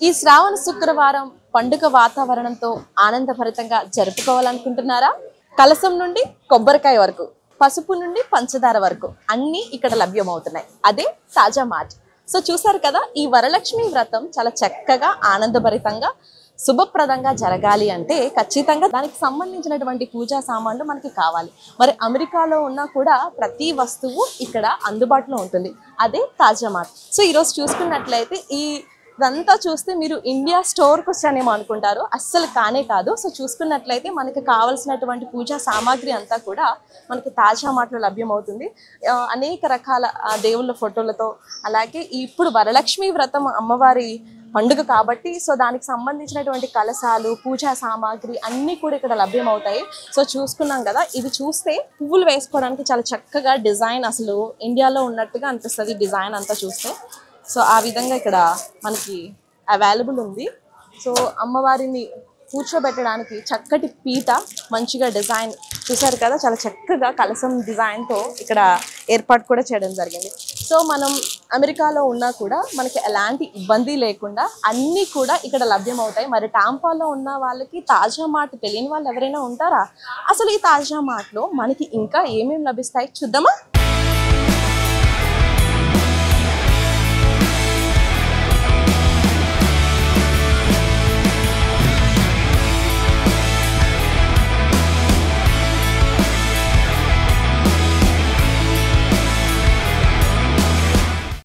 ఈ శ్రావణ శుక్రవారం పండుగ వాతావరణంతో ఆనందభరితంగా జరుపుకోవాలనుకుంటున్నారా? కలసం నుండి కొబ్బరికాయ వరకు, పసుపు నుండి పంచదార వరకు అన్నీ ఇక్కడ లభ్యమవుతున్నాయి. అదే తాజా మార్ట్. సో చూసారు కదా, ఈ వరలక్ష్మి వ్రతం చాలా చక్కగా ఆనందభరితంగా శుభప్రదంగా జరగాలి అంటే ఖచ్చితంగా దానికి సంబంధించినటువంటి పూజా సామాన్లు మనకి కావాలి. మరి అమెరికాలో ఉన్నా కూడా ప్రతి వస్తువు ఇక్కడ అందుబాటులో ఉంటుంది. అదే తాజా మార్ట్. సో ఈరోజు చూసుకున్నట్లయితే ఇదంతా చూస్తే మీరు ఇండియా స్టోర్కి వచ్చానేమో అనుకుంటారు. అస్సలు కానే కాదు. సో చూసుకున్నట్లయితే మనకి కావాల్సినటువంటి పూజా సామాగ్రి అంతా కూడా మనకి తాజా మార్ట్లో లభ్యమవుతుంది. అనేక రకాల దేవుళ్ళ ఫోటోలతో, అలాగే ఇప్పుడు వరలక్ష్మి వ్రతం అమ్మవారి పండుగ కాబట్టి సో దానికి సంబంధించినటువంటి కలశాలు, పూజా సామాగ్రి అన్నీ కూడా ఇక్కడ లభ్యమవుతాయి. సో చూసుకున్నాం కదా, ఇవి చూస్తే పువ్వులు వేసుకోవడానికి చాలా చక్కగా డిజైన్ అసలు ఇండియాలో ఉన్నట్టుగా అనిపిస్తుంది డిజైన్ అంతా చూస్తే. సో ఆ విధంగా ఇక్కడ మనకి అవైలబుల్ ఉంది. సో అమ్మవారిని కూర్చోబెట్టడానికి చక్కటి పీట, మంచిగా డిజైన్ చూసారు కదా, చాలా చక్కగా కలసం డిజైన్తో ఇక్కడ ఏర్పాటు కూడా చేయడం జరిగింది. సో మనం అమెరికాలో ఉన్నా కూడా మనకి ఎలాంటి ఇబ్బంది లేకుండా అన్నీ కూడా ఇక్కడ లభ్యమవుతాయి. మరి టాంపాలో ఉన్న వాళ్ళకి తాజా మార్ట్ తెలియని వాళ్ళు ఎవరైనా ఉంటారా? అసలు ఈ తాజా మార్ట్లో మనకి ఇంకా ఏమేమి లభిస్తాయి చూద్దామా?